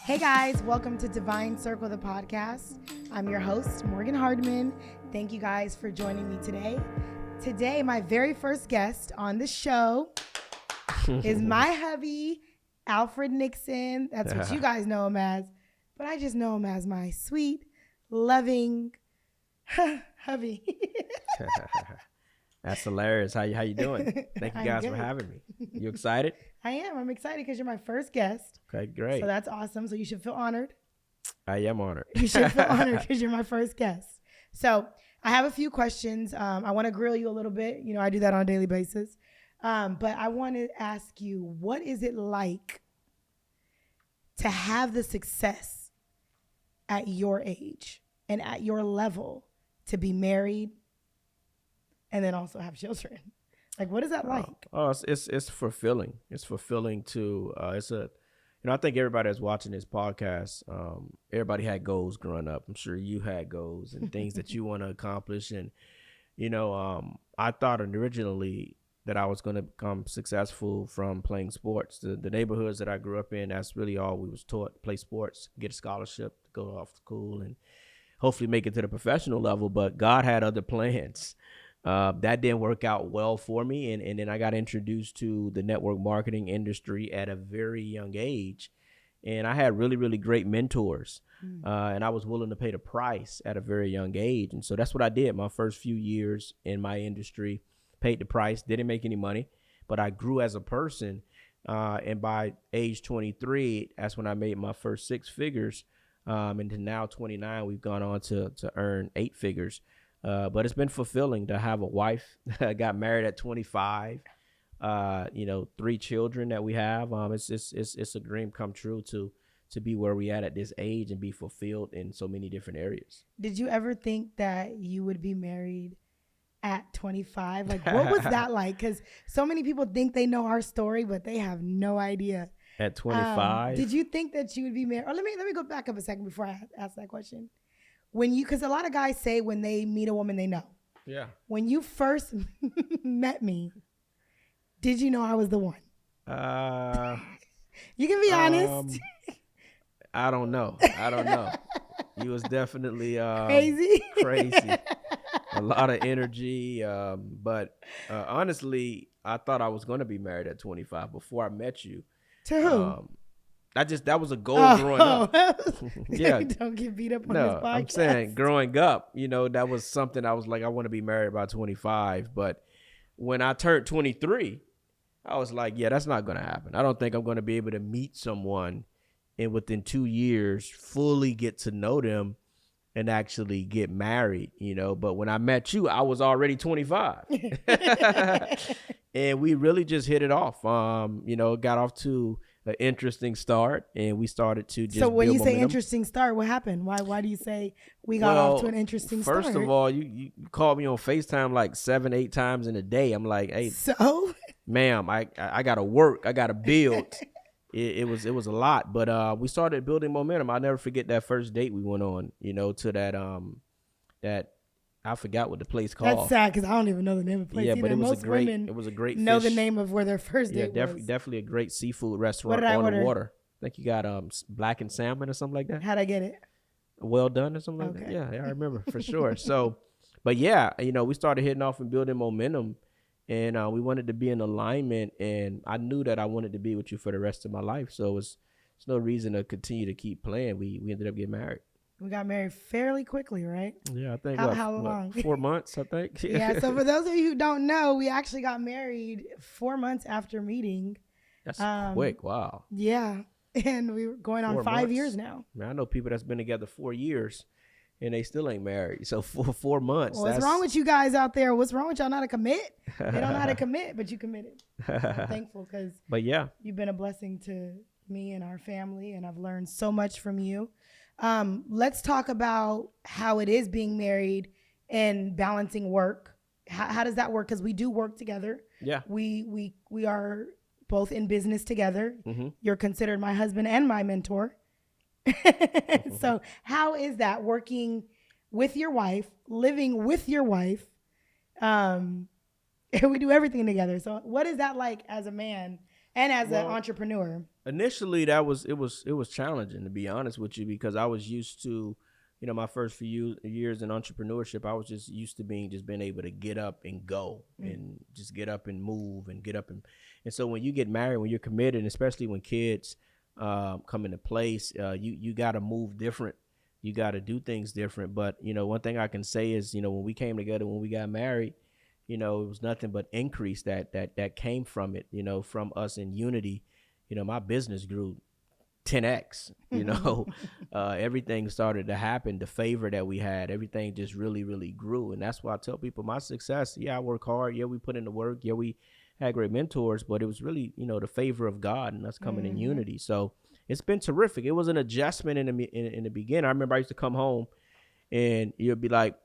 Hey guys, welcome to Divine Circle, the podcast. I'm your host, Morgan Hardman. Thank you guys for joining me today. Today, my very first guest on the show is my hubby, Alfred Nickson. That's what you guys know him as, but I just know him as my sweet, loving hubby. That's hilarious. How you doing? Thank you guys for having me. You excited? I am. I'm excited because you're my first guest. Okay, great. So that's awesome. So you should feel honored. I am honored. You should feel honored because you're my first guest. So I have a few questions. I want to grill you a little bit. You know, I do that on a daily basis. But I want to ask you, what is it like to have the success at your age and at your level to be married and then also have children? Like, what is that like? It's fulfilling. It's fulfilling to, I think everybody that's watching this podcast, everybody had goals growing up. I'm sure you had goals and things that you want to accomplish. And, I thought originally that I was going to become successful from playing sports. The neighborhoods that I grew up in, that's really all we was taught: play sports, get a scholarship, go off to school, and hopefully make it to the professional level. But God had other plans. That didn't work out well for me. And then I got introduced to the network marketing industry at a very young age. And I had really, really great mentors. And I was willing to pay the price at a very young age. And so that's what I did. My first few years in my industry, paid the price, didn't make any money, but I grew as a person. And by age 23, that's when I made my first six figures. And then now 29, we've gone on to earn eight figures. But it's been fulfilling to have a wife. I got married at 25, 3 children that we have. It's a dream come true to be where we at this age and be fulfilled in so many different areas. Did you ever think that you would be married at 25? Like, what was that like? Because so many people think they know our story, but they have no idea. At 25? Did you think that you would be married? Or let me go back up a second before I ask that question. Because a lot of guys say when they meet a woman, they know. Yeah. When you first met me, did you know I was the one? You can be honest. I don't know. You was definitely crazy. A lot of energy. But honestly, I thought I was going to be married at 25 before I met you. To who? That was a goal growing up. Yeah. Don't get beat up on this podcast. I'm saying growing up, that was something I was like, I want to be married by 25. But when I turned 23, I was like, yeah, that's not going to happen. I don't think I'm going to be able to meet someone and within 2 years fully get to know them and actually get married, But when I met you, I was already 25. And we really just hit it off. Got off to an interesting start, and we started to just. So when you say momentum. Interesting start, what happened? Why do you say we got off to an interesting start? First of all, you called me on FaceTime like 7-8 times in a day. I'm like, hey, so ma'am, I gotta work, I gotta build. It was a lot, but we started building momentum. I'll never forget that first date we went on. To that I forgot what the place called. That's sad because I don't even know the name of the place. Yeah, either. but it was Most women a great know fish. the name of where their first date was. Definitely a great seafood restaurant on the water. I think you got blackened salmon or something like that. How'd I get it? Well done or something like that. Yeah, I remember for sure. So, but yeah, we started hitting off and building momentum, and we wanted to be in alignment, and I knew that I wanted to be with you for the rest of my life. So it's no reason to continue to keep playing. We ended up getting married. We got married fairly quickly, right? Yeah, I think how long? 4 months, I think. Yeah. So for those of you who don't know, we actually got married 4 months after meeting. That's quick. Wow. Yeah, and we were going on 5 years now. Man, I know people that's been together 4 years, and they still ain't married. So 4 months. What's wrong with you guys out there? What's wrong with y'all not to commit? They don't know how to commit, but you committed. I'm thankful because. But yeah, you've been a blessing to me and our family, and I've learned so much from you. Let's talk about how it is being married and balancing work. How does that work? Because we do work together. Yeah. We are both in business together. Mm-hmm. You're considered my husband and my mentor. So how is that working with your wife, living with your wife? We do everything together. So what is that like as a man and as an entrepreneur? Initially, it was challenging, to be honest with you, because I was used to, my first few years in entrepreneurship, I was just used to being able to get up and go and just get up and move and get up and so when you get married, when you're committed, and especially when kids come into place, you got to move different. You got to do things different. But one thing I can say is, when we came together, when we got married, it was nothing but increase that came from it. From us in unity. My business grew 10x. Everything started to happen. The favor that we had, everything just really, really grew. And that's why I tell people my success. Yeah, I work hard. Yeah, we put in the work. Yeah, we had great mentors, but it was really, the favor of God and us coming in unity. So it's been terrific. It was an adjustment in the beginning. I remember I used to come home and you'd be like,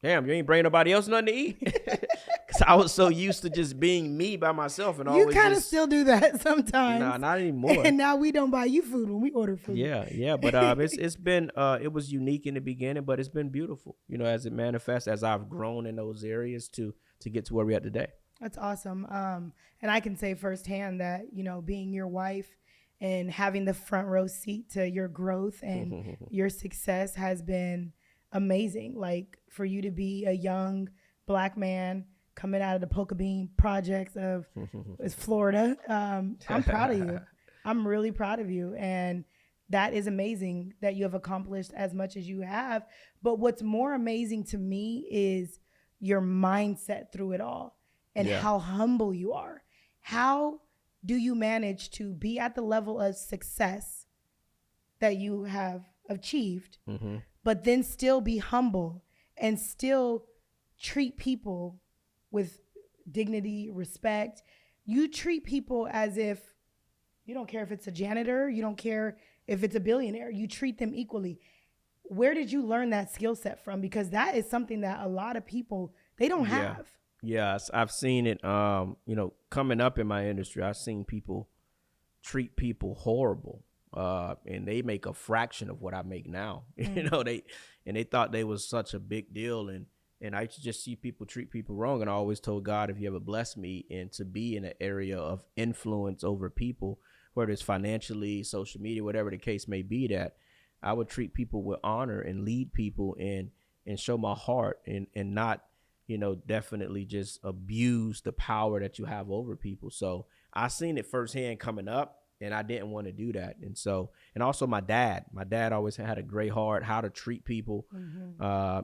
damn, you ain't bring nobody else nothing to eat. Because I was so used to just being me by myself. And you kind of still do that sometimes. Nah, not anymore. And now we don't buy you food when we order food. Yeah. But it's been, it was unique in the beginning, but it's been beautiful, as it manifests, as I've grown in those areas to get to where we're at today. That's awesome. And I can say firsthand that, being your wife and having the front row seat to your growth and your success has been amazing. Like, for you to be a young Black man coming out of the Polka Bean projects of Florida, I'm proud of you. I'm really proud of you. And that is amazing that you have accomplished as much as you have. But what's more amazing to me is your mindset through it all. And how humble you are. How do you manage to be at the level of success that you have achieved, but then still be humble and still treat people with dignity, respect? You treat people as if you don't care if it's a janitor, you don't care if it's a billionaire, you treat them equally. Where did you learn that skill set from? Because that is something that a lot of people, they don't have. Yes, I've seen it. Coming up in my industry, I've seen people treat people horrible, and they make a fraction of what I make now. They thought they was such a big deal, and I used to just see people treat people wrong. And I always told God, if you ever bless me and to be in an area of influence over people, whether it's financially, social media, whatever the case may be, that I would treat people with honor and lead people and show my heart and not, definitely just abuse the power that you have over people. So I seen it firsthand coming up, and I didn't want to do that. And also my dad always had a great heart, how to treat people.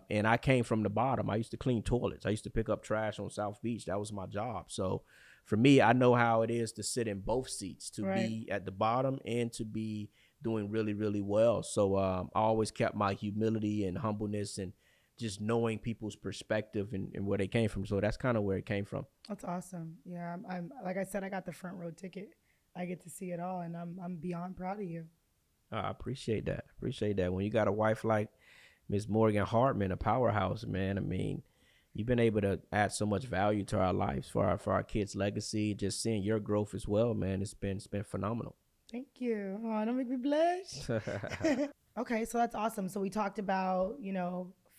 And I came from the bottom. I used to clean toilets. I used to pick up trash on South Beach. That was my job. So for me, I know how it is to sit in both seats, to be at the bottom and to be doing really, really well. So I always kept my humility and humbleness and just knowing people's perspective and where they came from. So that's kind of where it came from. That's awesome. Yeah, I'm like I said, I got the front row ticket. I get to see it all, and I'm beyond proud of you. I appreciate that. When you got a wife like Ms. Morgan Hardman, a powerhouse, man, I mean, you've been able to add so much value to our lives, for our kids' legacy, just seeing your growth as well, man. It's been phenomenal. Thank you. Oh, don't make me blush. Okay, so that's awesome. So we talked about,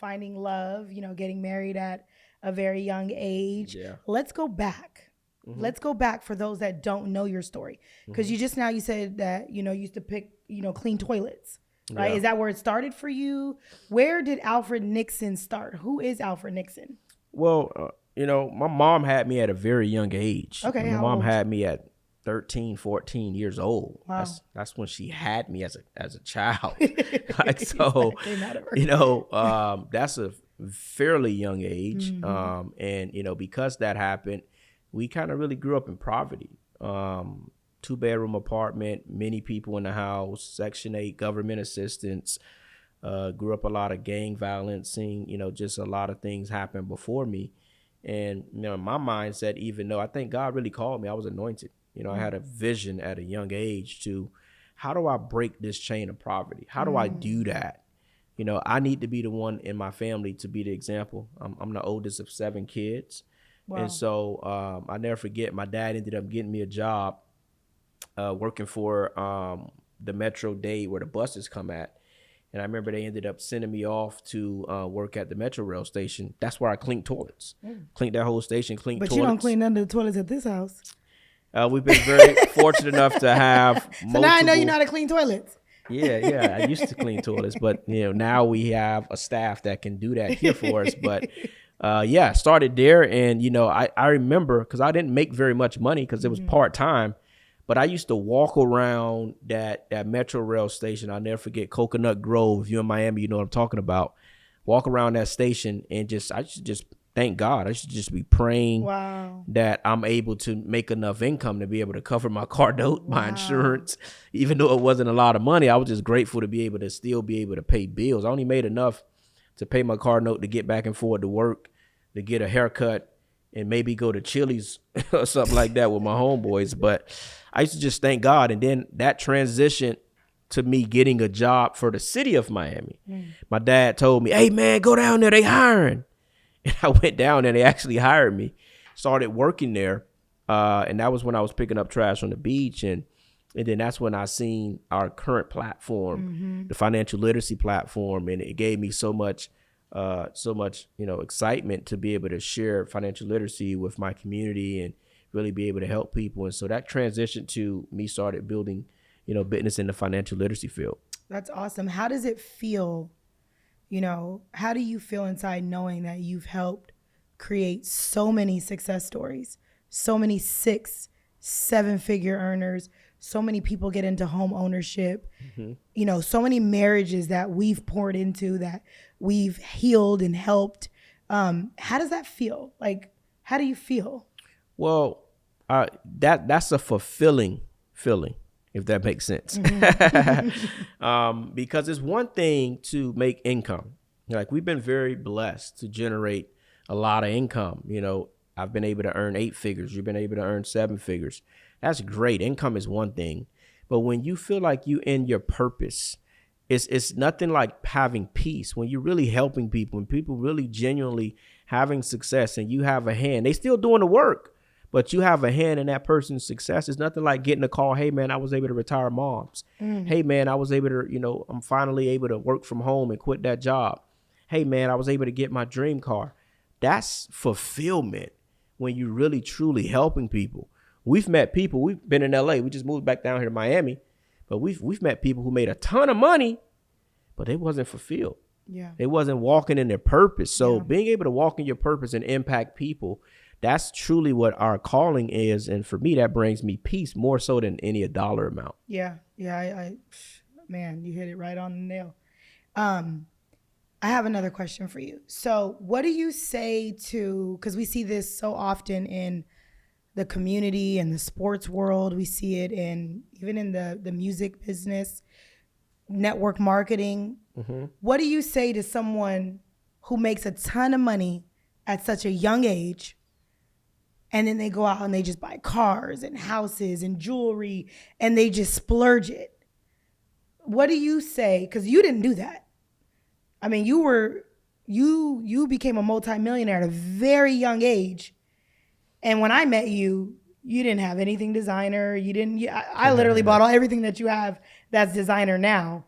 finding love, getting married at a very young age. Yeah. Let's go back. Let's go back for those that don't know your story. Because you said that, you used to pick, clean toilets, right? Yeah. Is that where it started for you? Where did Alfred Nickson start? Who is Alfred Nickson? Well, my mom had me at a very young age. Okay. My mom had me at 13, 14 years old. Wow. That's when she had me as a child. That's a fairly young age. And because that happened, we kind of really grew up in poverty. 2-bedroom apartment, many people in the house, Section 8 government assistance, grew up a lot of gang violence, seeing, just a lot of things happen before me. And, my mindset, even though I think God really called me, I was anointed. I had a vision at a young age to, how do I break this chain of poverty? How do I do that? I need to be the one in my family to be the example. I'm the oldest of 7 kids. Wow. And so I never forget, my dad ended up getting me a job working for the Metro Dade where the buses come at. And I remember they ended up sending me off to work at the Metro Rail station. That's where I cleaned toilets. Cleaned that whole station, cleaned toilets. But you don't clean none of the toilets at this house. We've been very fortunate enough to have So now I know you know how to clean toilets. Yeah. I used to clean toilets, but now we have a staff that can do that here for us. But started there, and I remember because I didn't make very much money because it was part-time, but I used to walk around that Metro Rail station. I'll never forget Coconut Grove. If you're in Miami, you know what I'm talking about. Walk around that station and I should just thank God. I should just be praying that I'm able to make enough income to be able to cover my car note, my insurance. Even though it wasn't a lot of money, I was just grateful to be able to still be able to pay bills. I only made enough to pay my car note, to get back and forth to work, to get a haircut, and maybe go to Chili's or something like that with my homeboys. But I used to just thank God. And then that transition to me getting a job for the city of Miami. My dad told me, hey, man, go down there. They hiring. And I went down there. They actually hired me, started working there. And that was when I was picking up trash on the beach. And then that's when I seen our current platform, the financial literacy platform. And it gave me so much, excitement to be able to share financial literacy with my community and really be able to help people. And so that transition to me started building, business in the financial literacy field. That's awesome. How does it feel? How do you feel inside knowing that you've helped create so many success stories, so many 6-7-figure earners, so many people get into home ownership, so many marriages that we've poured into, that we've healed and helped. How does that feel? Like, how do you feel? Well, that's a fulfilling feeling, if that makes sense. Because it's one thing to make income. Like, we've been very blessed to generate a lot of income. I've been able to earn 8 figures. You've been able to earn 7 figures. That's great. Income is one thing. But when you feel like you in your purpose, it's nothing like having peace. When you're really helping people, when people really genuinely having success and you have a hand, they still doing the work, but you have a hand in that person's success. It's nothing like getting a call. Hey, man, I was able to retire moms. Hey, man, I was able to, I'm finally able to work from home and quit that job. Hey, man, I was able to get my dream car. That's fulfillment when you're really, truly helping people. We've met people. We've been in LA. We just moved back down here to Miami. But we've met people who made a ton of money, but they wasn't fulfilled. Yeah. They wasn't walking in their purpose. So being able to walk in your purpose and impact people, that's truly what our calling is. And for me, that brings me peace more so than any dollar amount. Yeah. Man, you hit it right on the nail. I have another question for you. So what do you say to, because we see this so often in the community and the sports world, we see it even in the music business, network marketing. What do you say to someone who makes a ton of money at such a young age, and then they go out and they just buy cars and houses and jewelry and they just splurge it? What do you say? Because you didn't do that. I mean, you became a multimillionaire at a very young age. And when I met you, you didn't have anything designer. I literally bought everything that you have that's designer now.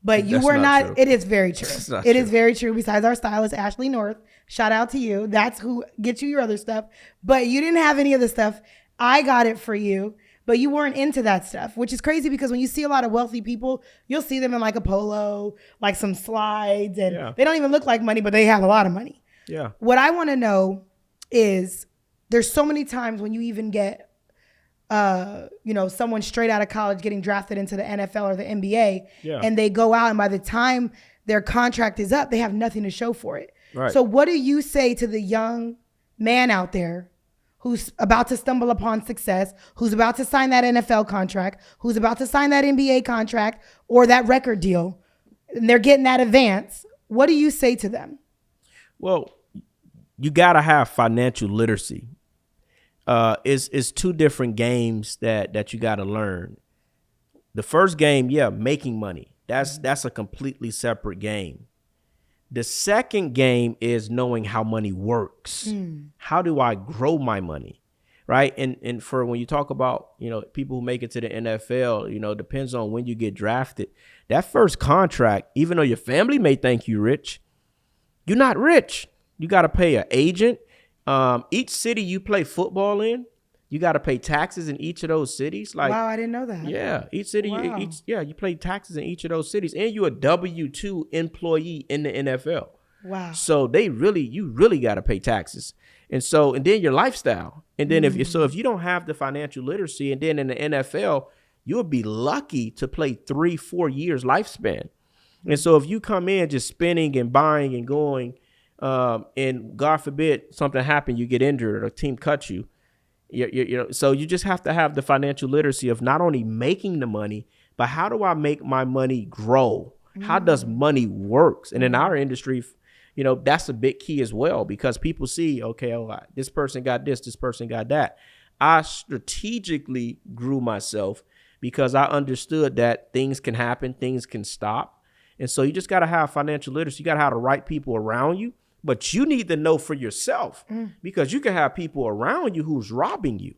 But you were not. It is very true. It is very true. Besides our stylist, Ashley North, shout out to you. That's who gets you your other stuff. But you didn't have any of the stuff. I got it for you. But you weren't into that stuff, which is crazy because when you see a lot of wealthy people, you'll see them in like a polo, like some slides, and they don't even look like money, but they have a lot of money. Yeah. What I want to know is, there's so many times when you even get, someone straight out of college getting drafted into the NFL or the NBA, and they go out, and by the time their contract is up, they have nothing to show for it. Right. So what do you say to the young man out there who's about to stumble upon success, who's about to sign that NFL contract, who's about to sign that NBA contract or that record deal, and they're getting that advance? What do you say to them? Well, you got to have financial literacy. It's 2 different games that you got to learn. The first game, making money. That's a completely separate game. The second game is knowing how money works. How do I grow my money? Right. And for when you talk about, people who make it to the NFL, depends on when you get drafted. That first contract, even though your family may think you rich, you're not rich. You got to pay an agent. Each city you play football in, You got to pay taxes in each of those cities. Like, wow, I didn't know that. Yeah, each city, Wow. you pay taxes in each of those cities, and you're a W-2 employee in the NFL. Wow. So you really got to pay taxes, and then your lifestyle, and then if you don't have the financial literacy, and then in the NFL, you'll be lucky to play 3-4 years lifespan, and so if you come in just spending and buying and going, and God forbid something happened, you get injured or a team cuts you. So you just have to have the financial literacy of not only making the money, but how do I make my money grow? How does money works? And in our industry, that's a big key as well, because people see, okay, this person got this person got that. I strategically grew myself because I understood that things can happen, things can stop. And so you just got to have financial literacy. You got to have the right people around you. But you need to know for yourself, because you can have people around you who's robbing you.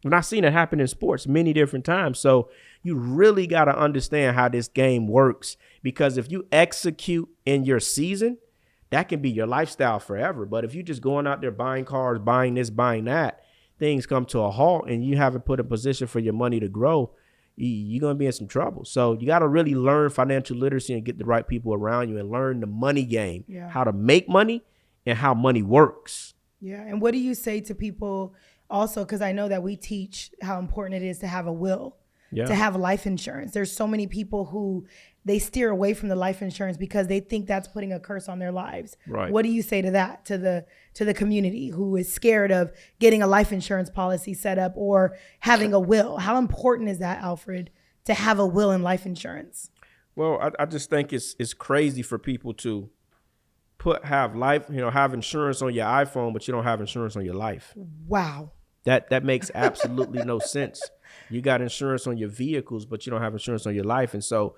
And I've seen it happen in sports many different times. So you really got to understand how this game works, because if you execute in your season, that can be your lifestyle forever. But if you're just going out there buying cars, buying this, buying that, things come to a halt and you haven't put in position for your money to grow, you're going to be in some trouble. So you got to really learn financial literacy and get the right people around you and learn the money game, how to make money and how money works. Yeah. And what do you say to people also? Because I know that we teach how important it is to have a will, to have life insurance. There's so many people who they steer away from the life insurance because they think that's putting a curse on their lives. Right. What do you say to that, to the community who is scared of getting a life insurance policy set up or having a will? How important is that, Alfred, to have a will and life insurance? Well, I just think it's crazy for people to have insurance on your iPhone, but you don't have insurance on your life. Wow. That makes absolutely no sense. You got insurance on your vehicles, but you don't have insurance on your life. And so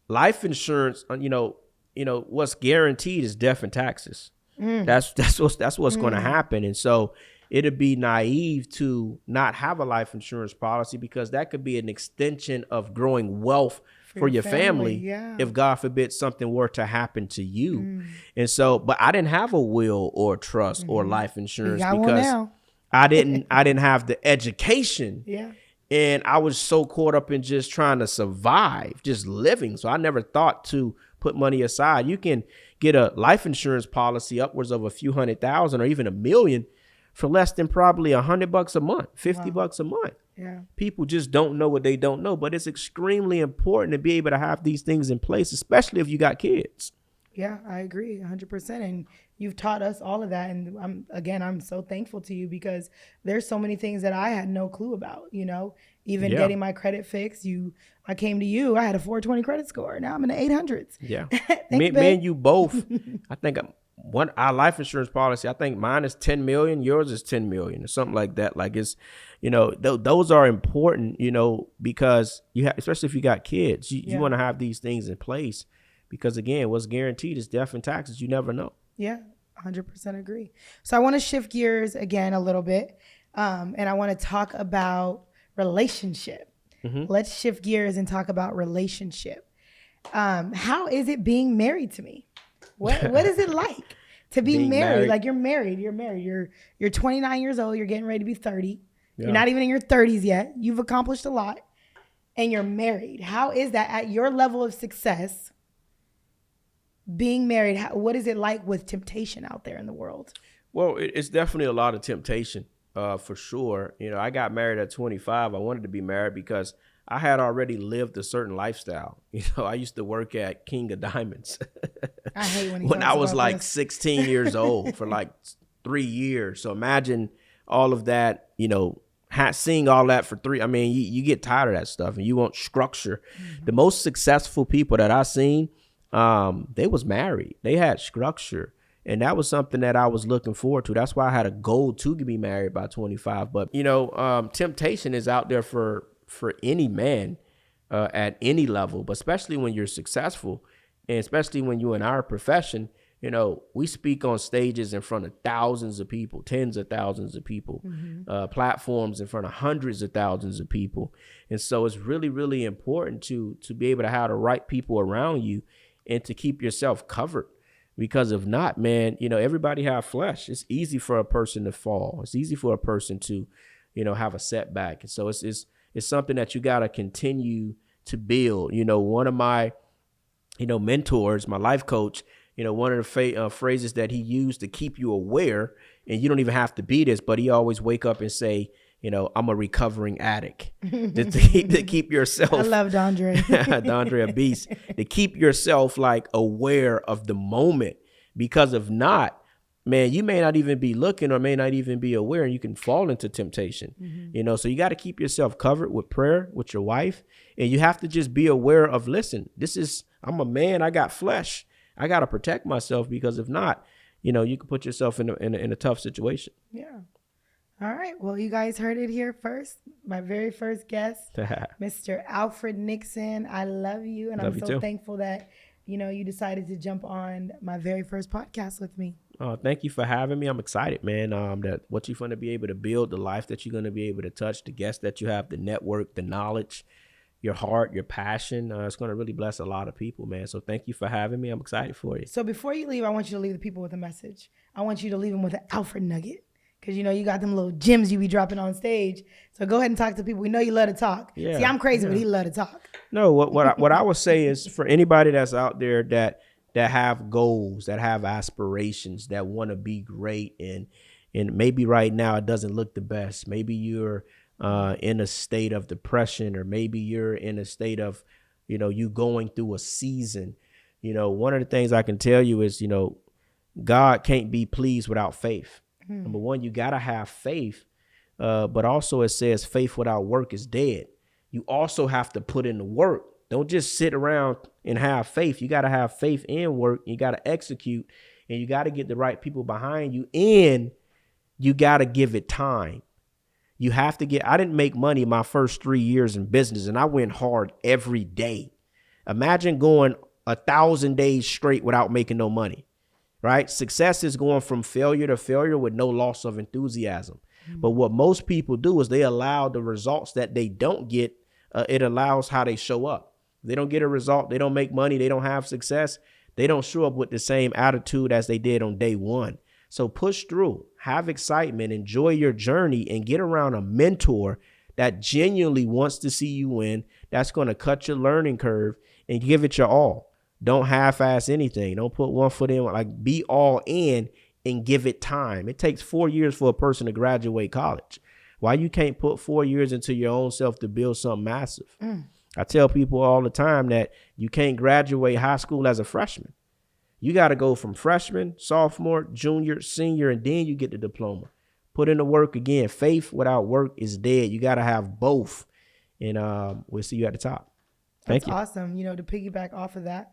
life insurance, what's guaranteed is death and taxes. That's what's going to happen. And so it'd be naive to not have a life insurance policy, because that could be an extension of growing wealth for your family if God forbid something were to happen to you. And so, but I didn't have a will or trust or life insurance because I didn't have the education. Yeah. And I was so caught up in just trying to survive, just living. So I never thought to put money aside. You can get a life insurance policy upwards of a few $100,000 or even $1 million for less than probably $100 a month, $50 a month. Yeah. People just don't know what they don't know, but it's extremely important to be able to have these things in place, especially if you got kids. Yeah, I agree 100%. And you've taught us all of that. And I'm so thankful to you, because there's so many things that I had no clue about, even getting my credit fixed. I came to you, I had a 420 credit score. Now I'm in the 800s. Yeah. me and you both, I think our life insurance policy, I think mine is 10 million, yours is 10 million or something like that. Like it's, those are important, because you have, especially if you got kids, you want to have these things in place, because again, what's guaranteed is death and taxes. You never know. Yeah, 100% agree. So I want to shift gears again a little bit. And I want to talk about relationship. Let's shift gears and talk about relationship. How is it being married to me? What is it like to be married? Like you're married. You're 29 years old. You're getting ready to be 30. Yeah. You're not even in your 30s yet. You've accomplished a lot, and you're married. How is that at your level of success? Being married, what is it like with temptation out there in the world? Well, it's definitely a lot of temptation, for sure. I got married at 25. I wanted to be married because I had already lived a certain lifestyle. I used to work at King of Diamonds. I hate when I was like 16 years old for like 3 years. So imagine all of that, seeing all that for 3. I mean, you get tired of that stuff and you want structure. The most successful people that I've seen, they was married. They had structure. And that was something that I was looking forward to. That's why I had a goal to be married by 25. But, temptation is out there for any man at any level, but especially when you're successful, and especially when you're in our profession. We speak on stages in front of thousands of people, tens of thousands of people, platforms in front of hundreds of thousands of people. And so it's really, really important to be able to have the right people around you and to keep yourself covered. Because if not, man, everybody have flesh. It's easy for a person to fall. It's easy for a person to, have a setback. And so it's something that you got to continue to build. One of my, mentors, my life coach, one of the phrases that he used to keep you aware, and you don't even have to be this, but he always wake up and say, I'm a recovering addict. to keep yourself. I love Dondre. Dondre a beast. To keep yourself like aware of the moment, because if not, man, you may not even be looking or may not even be aware, and you can fall into temptation. Mm-hmm. So you got to keep yourself covered with prayer, with your wife, and you have to just be aware of, listen, I'm a man, I got flesh. I got to protect myself, because if not, you can put yourself in a tough situation. Yeah. All right. Well, you guys heard it here first. My very first guest, Mr. Alfred Nickson. I love you. And I'm so thankful that, you decided to jump on my very first podcast with me. Oh, thank you for having me. I'm excited, man. That what you're going to be able to build, the life that you're going to be able to touch, the guests that you have, the network, the knowledge, your heart, your passion. It's going to really bless a lot of people, man. So thank you for having me. I'm excited for you. So before you leave, I want you to leave the people with a message. I want you to leave them with an Alfred nugget. Because, you got them little gems you be dropping on stage. So go ahead and talk to people. We know you love to talk. Yeah, see, I'm crazy, but he love to talk. No, what I would say is, for anybody that's out there that have goals, that have aspirations, that want to be great, and maybe right now it doesn't look the best. Maybe you're in a state of depression, or maybe you're in a state of, you going through a season. One of the things I can tell you is, God can't be pleased without faith. Number one, you got to have faith, but also it says faith without work is dead. You also have to put in the work. Don't just sit around and have faith. You got to have faith and work. You got to execute, and you got to get the right people behind you, and you got to give it time. You have to I didn't make money my first 3 years in business, and I went hard every day. Imagine going 1,000 days straight without making no money. Right? Success is going from failure to failure with no loss of enthusiasm. Mm-hmm. But what most people do is they allow the results that they don't get. It allows how they show up. They don't get a result. They don't make money. They don't have success. They don't show up with the same attitude as they did on day one. So push through, have excitement, enjoy your journey, and get around a mentor that genuinely wants to see you win. That's going to cut your learning curve and give it your all. Don't half-ass anything. Don't put one foot in. Like, be all in and give it time. It takes 4 years for a person to graduate college. Why you can't put 4 years into your own self to build something massive? I tell people all the time that you can't graduate high school as a freshman. You got to go from freshman, sophomore, junior, senior, and then you get the diploma. Put in the work again. Faith without work is dead. You got to have both. And we'll see you at the top. Thank you. That's awesome. To piggyback off of that.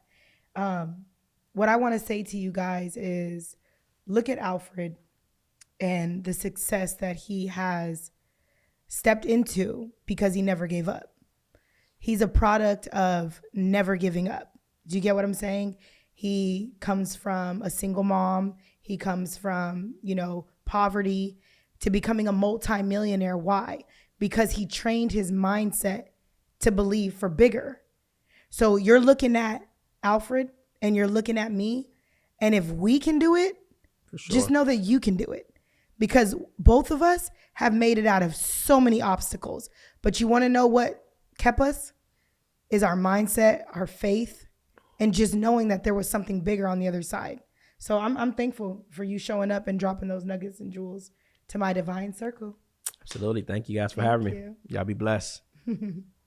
What I want to say to you guys is, look at Alfred and the success that he has stepped into because he never gave up. He's a product of never giving up. Do you get what I'm saying? He comes from a single mom. He comes from, poverty to becoming a multimillionaire. Why? Because he trained his mindset to believe for bigger. So you're looking at Alfred and you're looking at me, and if we can do it, just know that you can do it, because both of us have made it out of so many obstacles. But you want to know what kept us? Is our mindset, our faith, and just knowing that there was something bigger on the other side. So I'm thankful for you showing up and dropping those nuggets and jewels to my divine circle. Absolutely. Thank you guys for having me. Y'all be blessed.